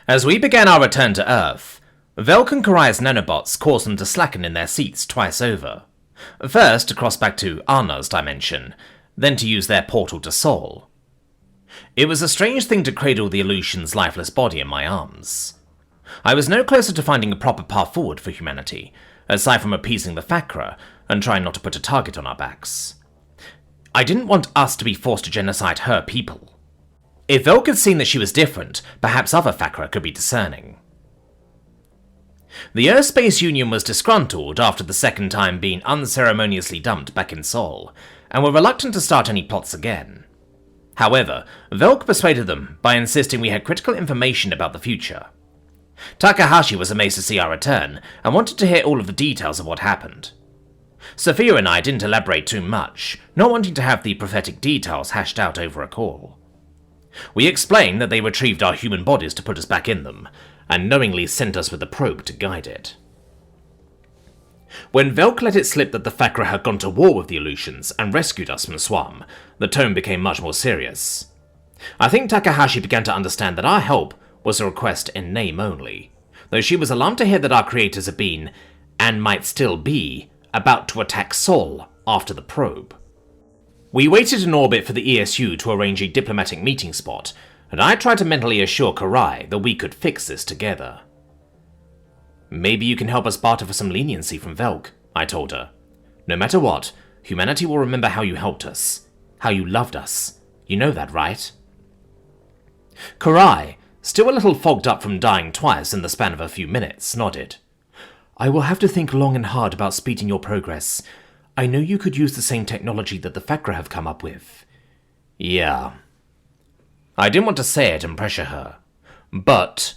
As we began our return to Earth, Velk and Karai's nanobots caused them to slacken in their seats twice over. First to cross back to Anna's dimension, then to use their portal to Sol. It was a strange thing to cradle the Aleutian's lifeless body in my arms. I was no closer to finding a proper path forward for humanity, aside from appeasing the Fakra and trying not to put a target on our backs. I didn't want us to be forced to genocide her people. If Velk had seen that she was different, perhaps other Fakra could be discerning. The Earth Space Union was disgruntled after the second time being unceremoniously dumped back in Sol, and were reluctant to start any plots again. However, Velk persuaded them by insisting we had critical information about the future. Takahashi was amazed to see our return, and wanted to hear all of the details of what happened. Sophia and I didn't elaborate too much, not wanting to have the prophetic details hashed out over a call. We explained that they retrieved our human bodies to put us back in them, and knowingly sent us with a probe to guide it. When Velk let it slip that the Fakra had gone to war with the Aleutians and rescued us from Swam, the tone became much more serious. I think Takahashi began to understand that our help was a request in name only, though she was alarmed to hear that our creators had been, and might still be, about to attack Sol after the probe. We waited in orbit for the ESU to arrange a diplomatic meeting spot, and I tried to mentally assure Karai that we could fix this together. Maybe you can help us barter for some leniency from Velk, I told her. No matter what, humanity will remember how you helped us, how you loved us. You know that, right? Karai, still a little fogged up from dying twice in the span of a few minutes, nodded. I will have to think long and hard about speeding your progress. I know you could use the same technology that the Fakra have come up with. Yeah. I didn't want to say it and pressure her, but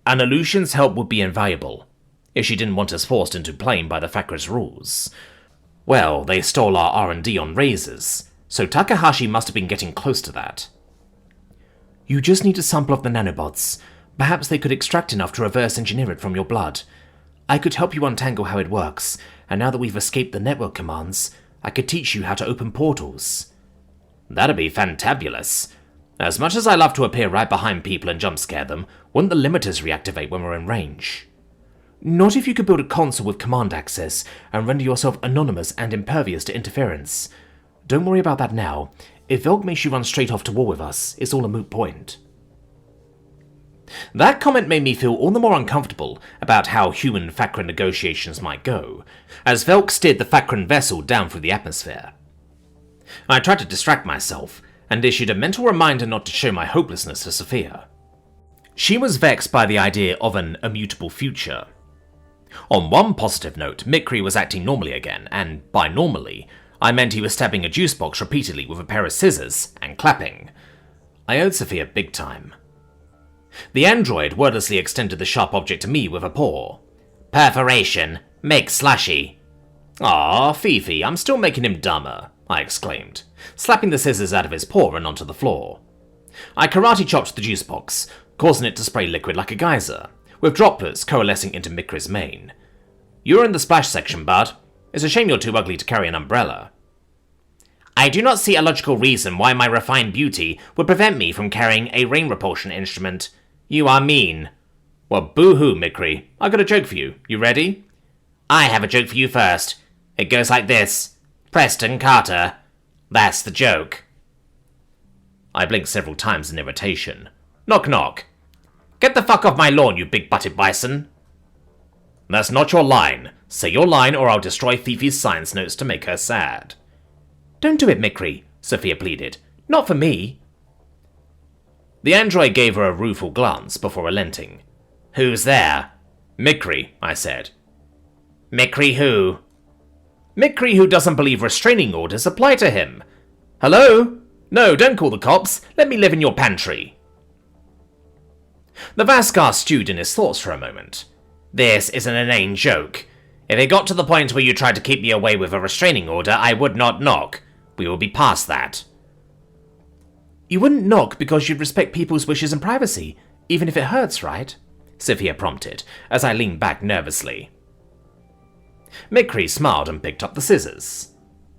an Aleutian's help would be invaluable, if she didn't want us forced into playing by the Fakra's rules. Well, they stole our R&D on razors, so Takahashi must have been getting close to that. You just need a sample of the nanobots. Perhaps they could extract enough to reverse engineer it from your blood. I could help you untangle how it works, and now that we've escaped the network commands, I could teach you how to open portals. That'd be fantabulous. As much as I love to appear right behind people and jump scare them, wouldn't the limiters reactivate when we're in range? Not if you could build a console with command access and render yourself anonymous and impervious to interference. Don't worry about that now. If Velk makes you run straight off to war with us, it's all a moot point. That comment made me feel all the more uncomfortable about how human Fakran negotiations might go, as Velk steered the Fakran vessel down through the atmosphere. I tried to distract myself, and issued a mental reminder not to show my hopelessness to Sophia. She was vexed by the idea of an immutable future. On one positive note, Mikri was acting normally again, and by normally, I meant he was stabbing a juice box repeatedly with a pair of scissors, and clapping. I owed Sophia big time. The android wordlessly extended the sharp object to me with a paw. Perforation. Make slushy. Aw, Fifi, I'm still making him dumber, I exclaimed, slapping the scissors out of his paw and onto the floor. I karate-chopped the juice box, causing it to spray liquid like a geyser, with droplets coalescing into Mikri's mane. You're in the splash section, bud. It's a shame you're too ugly to carry an umbrella. I do not see a logical reason why my refined beauty would prevent me from carrying a rain repulsion instrument. You are mean. Well, boo-hoo, Mikri. I got a joke for you. You ready? I have a joke for you first. It goes like this. Preston Carter. That's the joke. I blinked several times in irritation. Knock knock. Get the fuck off my lawn, you big-butted bison. That's not your line. Say your line or I'll destroy Fifi's science notes to make her sad. Don't do it, Mikri, Sophia pleaded. Not for me. The android gave her a rueful glance before relenting. Who's there? Mikri, I said. Mikri who? Mikri who doesn't believe restraining orders apply to him. Hello? No, don't call the cops. Let me live in your pantry. The Vaskar stewed in his thoughts for a moment. This is an inane joke. If it got to the point where you tried to keep me away with a restraining order, I would not knock. We will be past that. You wouldn't knock because you'd respect people's wishes and privacy, even if it hurts, right? Sophia prompted, as I leaned back nervously. Mikri smiled and picked up the scissors.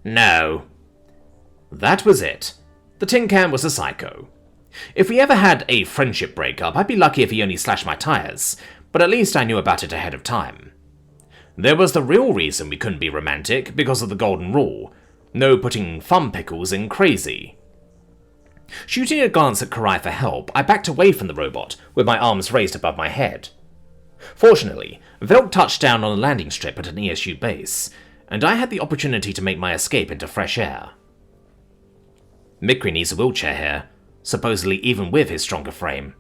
No. That was it. The tin can was a psycho. If we ever had a friendship breakup, I'd be lucky if he only slashed my tires, but at least I knew about it ahead of time. There was the real reason we couldn't be romantic, because of the golden rule. No putting fun pickles in crazy. Shooting a glance at Karai for help, I backed away from the robot, with my arms raised above my head. Fortunately, Velk touched down on a landing strip at an ESU base, and I had the opportunity to make my escape into fresh air. Mikri needs a wheelchair here, supposedly even with his stronger frame.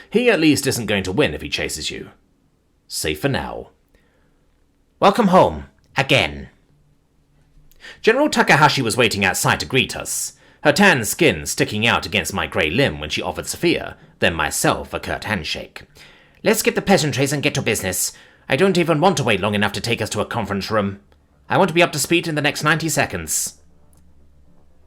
He at least isn't going to win if he chases you. Safe for now. Welcome home. Again. General Takahashi was waiting outside to greet us, her tan skin sticking out against my grey limb when she offered Sophia, then myself, a curt handshake. Let's skip the pleasantries and get to business. I don't even want to wait long enough to take us to a conference room. I want to be up to speed in the next 90 seconds.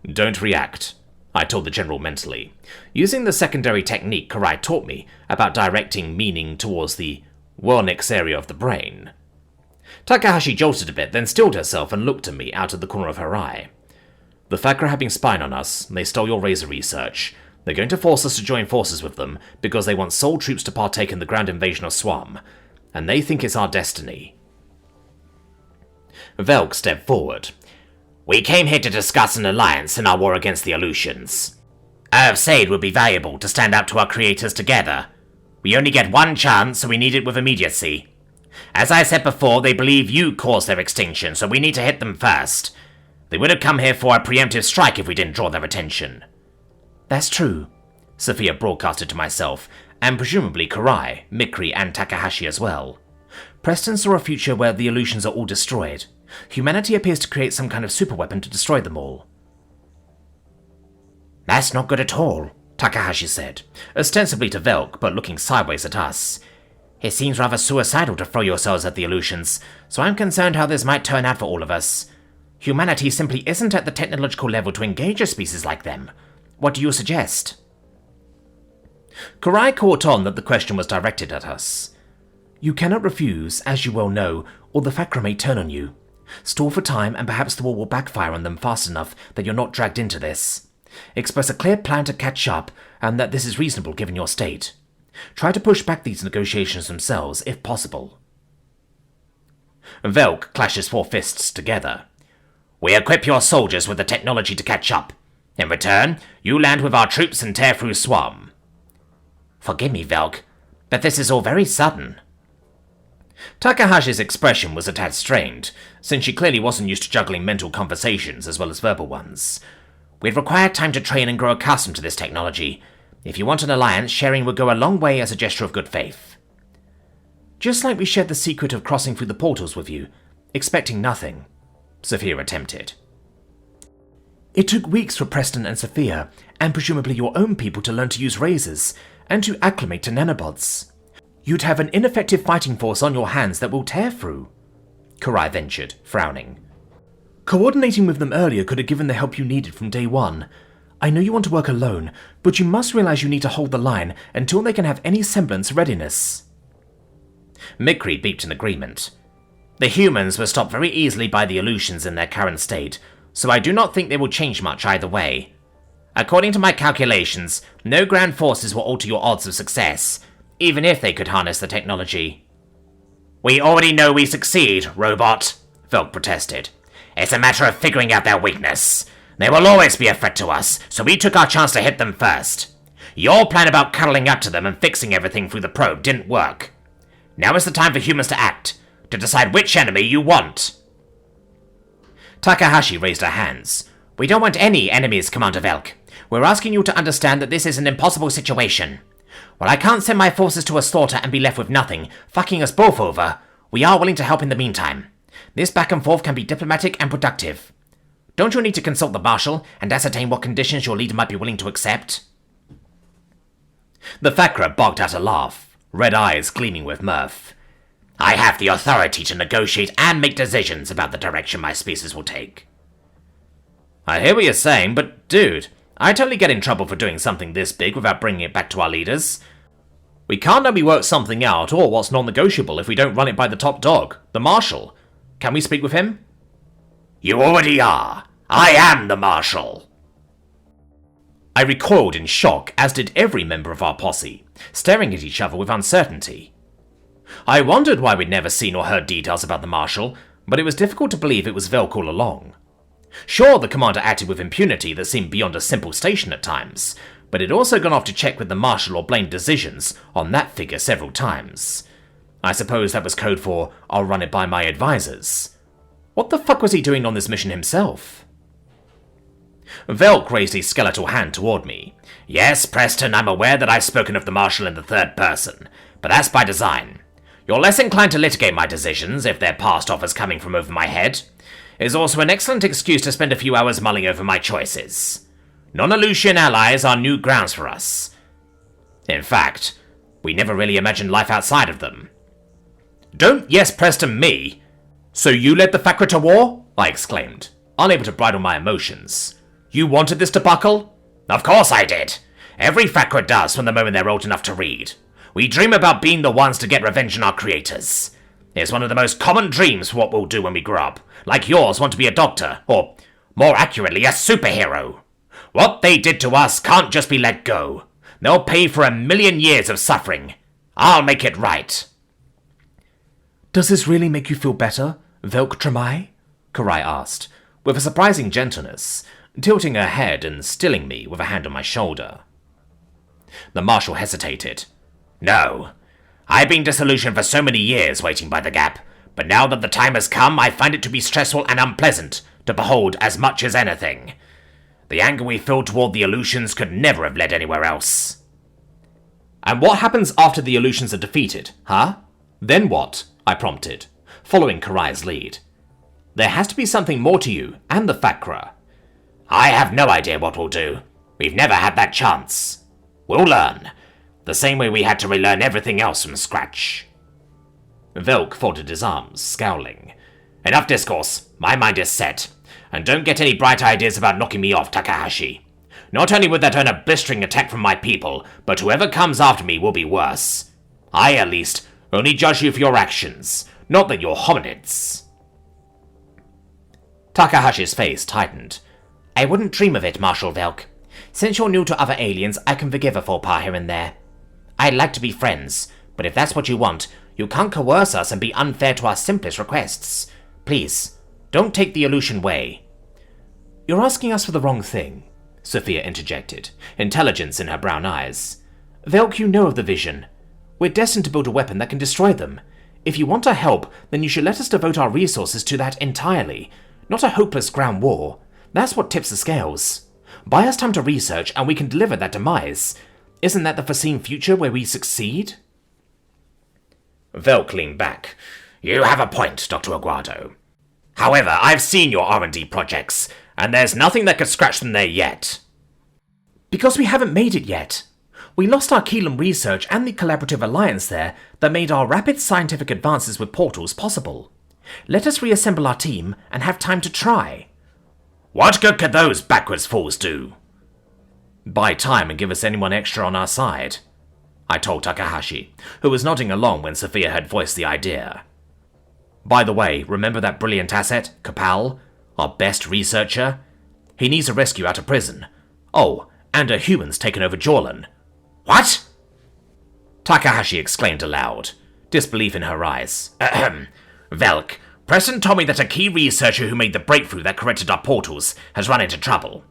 Don't react, I told the general mentally, using the secondary technique Karai taught me about directing meaning towards the Wernicke's area of the brain. Takahashi jolted a bit, then stilled herself and looked at me out of the corner of her eye. The Thakra have been spying on us, and they stole your razor research. They're going to force us to join forces with them, because they want Sol troops to partake in the ground invasion of Swam, and they think it's our destiny. Velk stepped forward. We came here to discuss an alliance in our war against the Aleutians. Irv said would be valuable to stand up to our creators together. We only get one chance, so we need it with immediacy. As I said before, they believe you caused their extinction, so we need to hit them first. They would have come here for a preemptive strike if we didn't draw their attention. That's true, Sophia broadcasted to myself, and presumably Karai, Mikri, and Takahashi as well. Preston saw a future where the Aleutians are all destroyed. Humanity appears to create some kind of superweapon to destroy them all. That's not good at all, Takahashi said, ostensibly to Velk, but looking sideways at us. It seems rather suicidal to throw yourselves at the Aleutians, so I'm concerned how this might turn out for all of us. Humanity simply isn't at the technological level to engage a species like them. What do you suggest? Karai caught on that the question was directed at us. You cannot refuse, as you well know, or the Thakra may turn on you. Stall for time, and perhaps the war will backfire on them fast enough that you're not dragged into this. Express a clear plan to catch up, and that this is reasonable given your state. Try to push back these negotiations themselves, if possible. Velk clashes four fists together. We equip your soldiers with the technology to catch up. In return, you land with our troops and tear through Swam. Forgive me, Velk, but this is all very sudden. Takahashi's expression was a tad strained, since she clearly wasn't used to juggling mental conversations as well as verbal ones. We'd require time to train and grow accustomed to this technology. If you want an alliance, sharing would go a long way as a gesture of good faith. Just like we shared the secret of crossing through the portals with you, expecting nothing, Sophia attempted. It took weeks for Preston and Sophia, and presumably your own people, to learn to use razors, and to acclimate to nanobots. You'd have an ineffective fighting force on your hands that will tear through, Karai ventured, frowning. Coordinating with them earlier could have given the help you needed from day one. I know you want to work alone, but you must realize you need to hold the line until they can have any semblance of readiness. Mikri beeped in agreement. The humans were stopped very easily by the Aleutians in their current state, so I do not think they will change much either way. According to my calculations, no ground forces will alter your odds of success, even if they could harness the technology. We already know we succeed, robot, Velk protested. It's a matter of figuring out their weakness. They will always be a threat to us, so we took our chance to hit them first. Your plan about cuddling up to them and fixing everything through the probe didn't work. Now is the time for humans to act, to decide which enemy you want. Takahashi raised her hands. We don't want any enemies, Commander Velk. We're asking you to understand that this is an impossible situation. While I can't send my forces to a slaughter and be left with nothing, fucking us both over, we are willing to help in the meantime. This back and forth can be diplomatic and productive. Don't you need to consult the Marshal and ascertain what conditions your leader might be willing to accept? The Thakra barked out a laugh, red eyes gleaming with mirth. I have the authority to negotiate and make decisions about the direction my species will take. I hear what you're saying, but dude, I totally get in trouble for doing something this big without bringing it back to our leaders. We can't let me work something out or what's non-negotiable if we don't run it by the top dog, the Marshal. Can we speak with him? You already are. I am the Marshal. I recoiled in shock, as did every member of our posse, staring at each other with uncertainty. I wondered why we'd never seen or heard details about the Marshal, but it was difficult to believe it was Velk all along. Sure, the commander acted with impunity that seemed beyond a simple station at times, but he'd also gone off to check with the Marshal or blamed decisions on that figure several times. I suppose that was code for, I'll run it by my advisors. What the fuck was he doing on this mission himself? Velk raised a skeletal hand toward me. Yes, Preston, I'm aware that I've spoken of the Marshal in the third person, but that's by design. You're less inclined to litigate my decisions if they're passed off as coming from over my head. It's also an excellent excuse to spend a few hours mulling over my choices. Non-Aleutian allies are new grounds for us. In fact, we never really imagined life outside of them. Don't yes Preston me! So you led the Fakra to war? I exclaimed, unable to bridle my emotions. You wanted this to buckle? Of course I did. Every Fakra does from the moment they're old enough to read. We dream about being the ones to get revenge on our creators. It's one of the most common dreams for what we'll do when we grow up. Like yours want to be a doctor, or, more accurately, a superhero. What they did to us can't just be let go. They'll pay for 1,000,000 years of suffering. I'll make it right. Does this really make you feel better, Velk Tremai? Karai asked, with a surprising gentleness, tilting her head and stilling me with a hand on my shoulder. The Marshal hesitated. No. I've been disillusioned for so many years waiting by the gap, but now that the time has come, I find it to be stressful and unpleasant to behold as much as anything. The anger we feel toward the Aleutians could never have led anywhere else. And what happens after the Aleutians are defeated, huh? Then what? I prompted, following Karai's lead. There has to be something more to you, and the Fakra. I have no idea what we'll do. We've never had that chance. We'll learn. The same way we had to relearn everything else from scratch. Velk folded his arms, scowling. Enough discourse. My mind is set. And don't get any bright ideas about knocking me off, Takahashi. Not only would that earn a blistering attack from my people, but whoever comes after me will be worse. I, at least, only judge you for your actions, not that you're hominids. Takahashi's face tightened. I wouldn't dream of it, Marshal Velk. Since you're new to other aliens, I can forgive a faux pas here and there. I'd like to be friends, but if that's what you want, you can't coerce us and be unfair to our simplest requests. Please, don't take the Aleutian way. You're asking us for the wrong thing, Sophia interjected, intelligence in her brown eyes. Velk, you know of the vision. We're destined to build a weapon that can destroy them. If you want our help, then you should let us devote our resources to that entirely, not a hopeless ground war. That's what tips the scales. Buy us time to research and we can deliver that demise. Isn't that the foreseen future where we succeed? Velk leaned back. You have a point, Dr. Aguado. However, I've seen your R&D projects, and there's nothing that could scratch them there yet. Because we haven't made it yet. We lost our Keelan research and the collaborative alliance there that made our rapid scientific advances with portals possible. Let us reassemble our team and have time to try. What good could those backwards fools do? Buy time and give us anyone extra on our side, I told Takahashi, who was nodding along when Sophia had voiced the idea. By the way, remember that brilliant asset, Kapal, our best researcher? He needs a rescue out of prison. Oh, and a human's taken over Jorlan. What? Takahashi exclaimed aloud, disbelief in her eyes. Ahem. Velk, Preston told me that a key researcher who made the breakthrough that corrected our portals has run into trouble.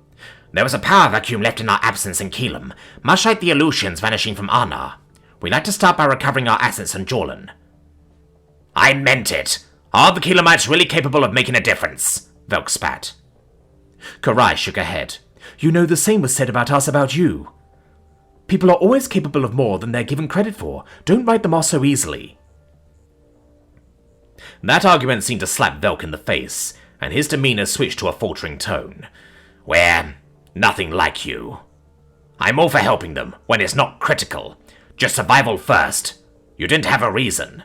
There was a power vacuum left in our absence in Keelam, much like the Aleutians vanishing from Arna. We'd like to start by recovering our assets on Jorlan. I meant it. Are the Keelamites really capable of making a difference? Velk spat. Karai shook her head. You know, the same was said about us about you. People are always capable of more than they're given credit for. Don't write them off so easily. That argument seemed to slap Velk in the face, and his demeanor switched to a faltering tone. We're nothing like you. I'm all for helping them when it's not critical. Just survival first. You didn't have a reason.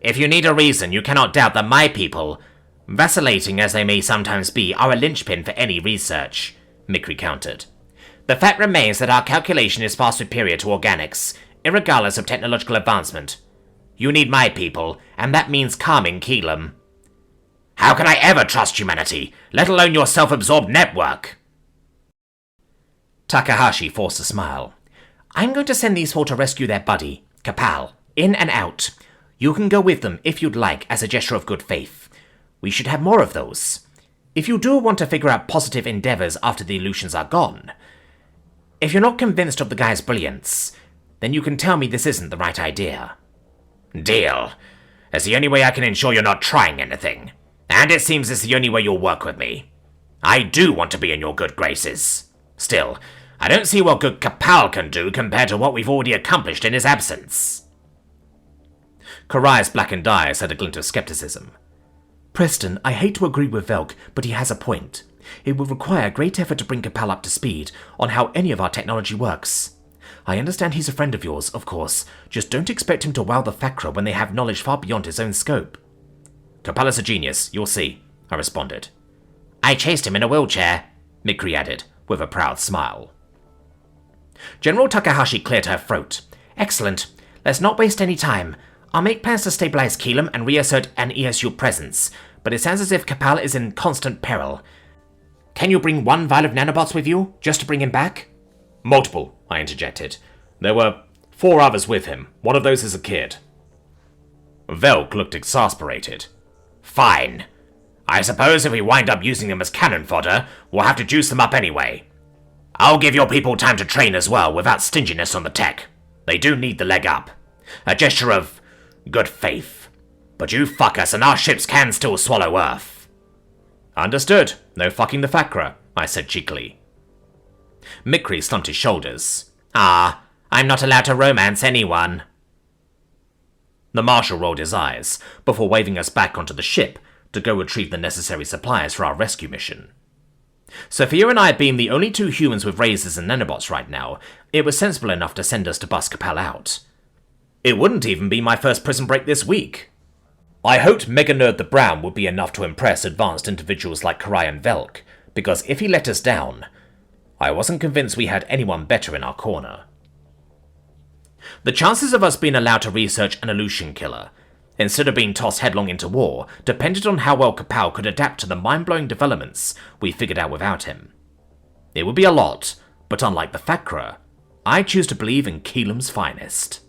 If you need a reason, you cannot doubt that my people, vacillating as they may sometimes be, are a linchpin for any research, Mikri countered. The fact remains that our calculation is far superior to organics, irregardless of technological advancement. You need my people, and that means calming Keelam. How can I ever trust humanity, let alone your self-absorbed network? Takahashi forced a smile. I'm going to send these four to rescue their buddy, Kapal, in and out. You can go with them if you'd like, as a gesture of good faith. We should have more of those. If you do want to figure out positive endeavors after the illusions are gone, if you're not convinced of the guy's brilliance, then you can tell me this isn't the right idea. Deal. It's the only way I can ensure you're not trying anything. And it seems it's the only way you'll work with me. I do want to be in your good graces. Still, I don't see what good Kapal can do compared to what we've already accomplished in his absence. Karai's blackened eyes had a glint of skepticism. Preston, I hate to agree with Velk, but he has a point. It would require great effort to bring Kapal up to speed on how any of our technology works. I understand he's a friend of yours, of course, just don't expect him to wow the Fakra when they have knowledge far beyond his own scope. Kapal is a genius, you'll see, I responded. I chased him in a wheelchair, Mikri added, with a proud smile. General Takahashi cleared her throat. Excellent. Let's not waste any time. I'll make plans to stabilize Keelam and reassert an ESU presence, but it sounds as if Kapal is in constant peril. Can you bring one vial of nanobots with you, just to bring him back? Multiple, I interjected. There were 4 others with him. One of those is a kid. Velk looked exasperated. Fine. I suppose if we wind up using them as cannon fodder, we'll have to juice them up anyway. I'll give your people time to train as well without stinginess on the tech. They do need the leg up. A gesture of good faith. But you fuck us and our ships can still swallow Earth. Understood. No fucking the Fakra, I said cheekily. Mikri slumped his shoulders. Ah, I'm not allowed to romance anyone. The Marshal rolled his eyes, before waving us back onto the ship to go retrieve the necessary supplies for our rescue mission. Sophia and I being the only 2 humans with razors and nanobots right now, it was sensible enough to send us to bust Kapal out. It wouldn't even be my first prison break this week. I hoped Mega Nerd the Brown would be enough to impress advanced individuals like Karai and Velk, because if he let us down, I wasn't convinced we had anyone better in our corner. The chances of us being allowed to research an illusion killer, instead of being tossed headlong into war, depended on how well Kapal could adapt to the mind-blowing developments we figured out without him. It would be a lot, but unlike the Fakra, I choose to believe in Keelam's finest.